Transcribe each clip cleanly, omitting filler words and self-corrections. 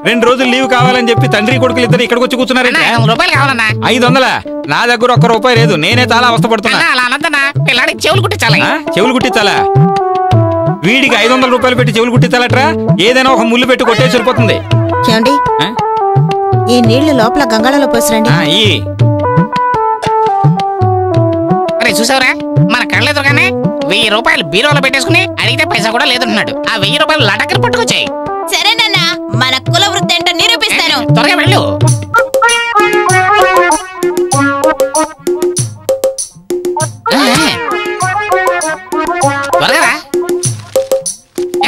2 రోజులు లీవ్ కావాలని చెప్పి తండ్రి కొడుకులు ఇద్దరు ఇక్కడికి వచ్చి కూర్చున్నారంటే 500 నా దగ్గర ₹1 లేదు. నేనే చాలా అవస్థపడుతున్నా. చెవులు కుట్టించాలా? వీడికి ₹500 పెట్టి చెవులు కుట్టించాలట్రా? ఏదైనా ఒక ముళ్ళు పెట్టి కొట్టే సరిపోతుంది. ఈ నీళ్లు లోపల గంగాళలో పోసిరండి. చూసావురా, మన కళ్ళెదురుగానే ₹1000 బీరోలో పెట్టేసుకుని అడిగితే పైసా కూడా లేదంటున్నాడు. ఆ ₹1000 లటకలు పట్టుకొచ్చాయి. సరేనన్నా, మన కుల వృత్తి ఏంటో నిరూపిస్తాను. త్వరగా వెళ్ళు.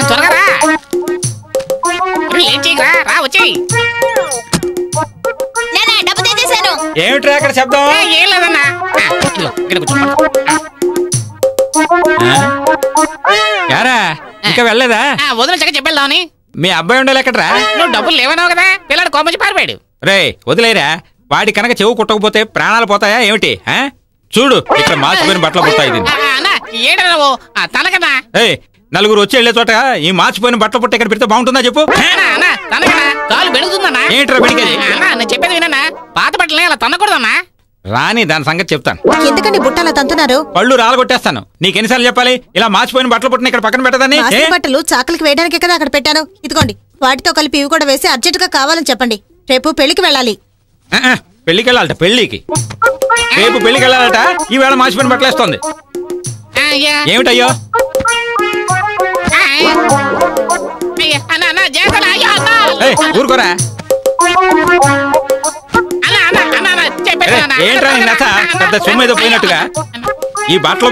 త్వరగా ఏం చేయరా, రా వచ్చేయి. డబ్బు తెచ్చేసాను. ఏమిట్రా అక్కడ శబ్దం? ఏం లేదన్నా. ఇంకా వెళ్ళలేదా? వదిన చక్క చెప్పేద్దామని. మీ అబ్బాయి ఉండాలి ఎక్కడరా? నువ్వు డబ్బులు లేవనావు కదా, పిల్లడు కోమచి పారిపోయాడు. రే వదిలేరా, వాడి కనుక చెవు కుట్టకపోతే ప్రాణాలు పోతాయా ఏమిటి? చూడు ఇక్కడ మార్చిపోయిన బట్టలు పుట్టాయి. ఏడరావు తనకన్నా. నలుగురు వచ్చి వెళ్లే చోట ఈ మార్చిపోయిన బట్టలు పుట్ట ఇక్కడ పెడితే బాగుంటుందా చెప్పు? తనకన్నా కాలు బెడుగుతుందన్నా. ఏంట్రా బెడిగేది? నేను చెప్పేది వినన్నా, పాత బట్టలే అలా తన్నకూడదన్నా. రాని దాని సంగతి చెప్తాను. ఎందుకండి బుట్టాల తంతున్నారు? పళ్ళు రాలగొట్టేస్తాను. నీకెన్నిసార్లు చెప్పాలి ఇలా మార్చిపోయిన బట్టలు పుట్టిన ఇక్కడ పక్కన పెట్టదని? బట్టలు చాకలికి వేయడానికే కదా అక్కడ పెట్టాను. ఇదిగోండి, వాటితో కలిపి ఇవి కూడా వేసి అర్జెంట్ గా కావాలని చెప్పండి. రేపు పెళ్లికి వెళ్ళాలి. పెళ్లికి వెళ్ళాలట? పెళ్లికి రేపు పెళ్లికి వెళ్ళాలట. ఈవేళ మార్చిపోయిన బట్టలు వేస్తోంది. ఏమిటయ్యో? ఊరుకోరా. ఏంట్రా పెద్ద సొమ్ము ఏదో పోయినట్టుగా. ఈ బట్టలు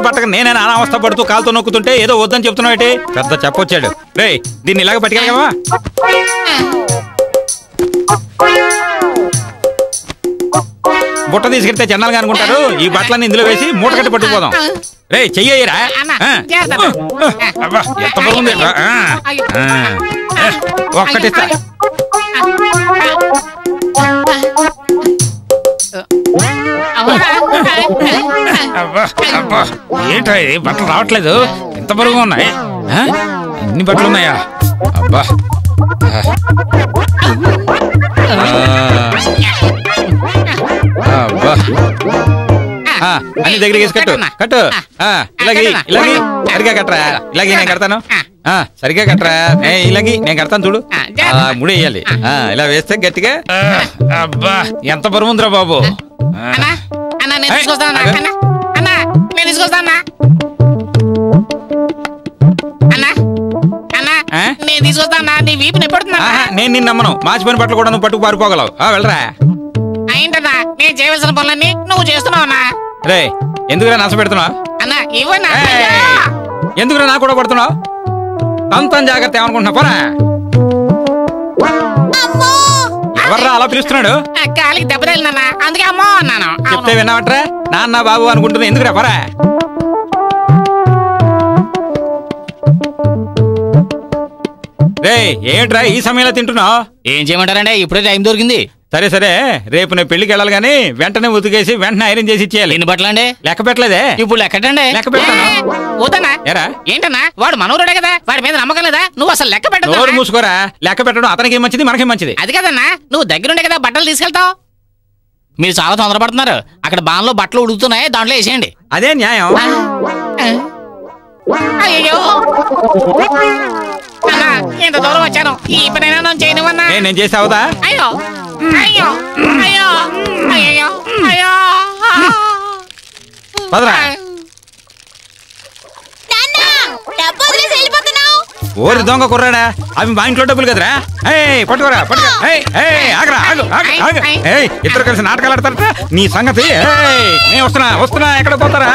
పట్టక నేనే అనావస్థ పడుతూ కాలుతో నొక్కుతుంటే ఏదో వద్దని చెప్తున్నావు ఏంటి? పెద్ద చెప్పొచ్చాడు. రే దీన్ని ఇలాగ పట్టుకెళ్ళగలవా? బుట్ట తీసుకెళ్తే జనాలుగా అనుకుంటారు. ఈ బట్టలన్నీ ఇందులో వేసి మూట కట్టి పట్టుకుపోదాం. రే చెయ్యరా, ఎంత బాగుంది. ఒక్కటిస్తా. ఏంటో ఇది బట్టలు రావట్లేదు. ఎంత బరువుగా ఉన్నాయి. ఎన్ని బట్టలు ఉన్నాయా? అబ్బా అన్ని దగ్గరికి వేసి కట్టు. ఇలాగి సరిగా కట్టరా. ఇలాగే నేను కడతాను. సరిగా కట్టరా. ఇలాగి నేను కడతాను చూడు. ముడి వేయాలి. ఇలా వేస్తే గట్టిగా. అబ్బా ఎంత బరువు ఉందిరా బాబు. నేను నిన్ను నమ్మను. మార్చిపోయిన బట్టలు కూడా నువ్వు పట్టుకు పారిపోగలవు. వెళ్ళరా. ఏంటన్నా నేను చేయవలసిన పనులన్నీ నువ్వు చేస్తున్నావన్నా? రే ఎందుకురా నచ్చ పెడుతున్నావు? అన్నా ఇవ్వన్నా. ఎందుకురా నా కూడా పడుతున్నావు? తంతం జాగ్రత్త ఏమనుకుంటున్నా పోరా. ఎవర్రా అలా పిలుస్తున్నాడు? కాలికి దెబ్బ తగిలిందన్నా, అందుకే అమ్మో అన్నాను. చెప్తే విన్నావట్రా? నాన్న బాబు అనుకుంటున్నా. ఎందుకురా పోరా. రే ఏమిట్రా ఈ సమయంలో తింటున్నావు? ఏం చేయమంటారంటే ఇప్పుడే టైం దొరికింది. సరే సరే రేపు నేను పెళ్లికి వెళ్ళాలి గానీ వెంటనే ఉతికేసి వెంటనే ఐరన్ చేసి ఇచ్చేయాలి. ఎన్ని బట్టలు అండి? లెక్క పెట్టలేదే. ఇప్పుడు లెక్కటండి. లెక్క పెడతాను. వద్దన్నా. ఏంటన్నా వాడు మనోరుడే కదా, వాడి మీద నమ్మకం లేదా? నువ్వు అసలు లెక్క పెట్టు. నోరు మూసుకోరా. లెక్క పెట్టడం అతనికి మంచిది, మనకి మంచిది. అది కదన్నా, నువ్వు దగ్గరుండే కదా బట్టలు తీసుకెళ్తావు. మీరు చాలా తొందరపడుతున్నారు. అక్కడ బాన్లో బట్టలు ఉడుకుతున్నాయి, దాంట్లో వేసేయండి. అదే న్యాయం. అయ్యో అన్నా ఎంత దూరం వచ్చాను. ఈ పనైనా నేను చేయనివన్నా. నేను చేసావుదా? అయ్యో అయ్యో అయ్యో అయ్యో అయ్యో. పదరా. ఓరి దొంగ కుర్రాడా, అవి మా ఇంట్లో డబ్బులు కదరా. పట్టుకోరా పట్టుకో. ఆగరా ఆగు. ఇద్దరు కలిసి నాటకాలు ఆడతారట నీ సంగతి. నేను వస్తున్నా ఎక్కడ పోతారా?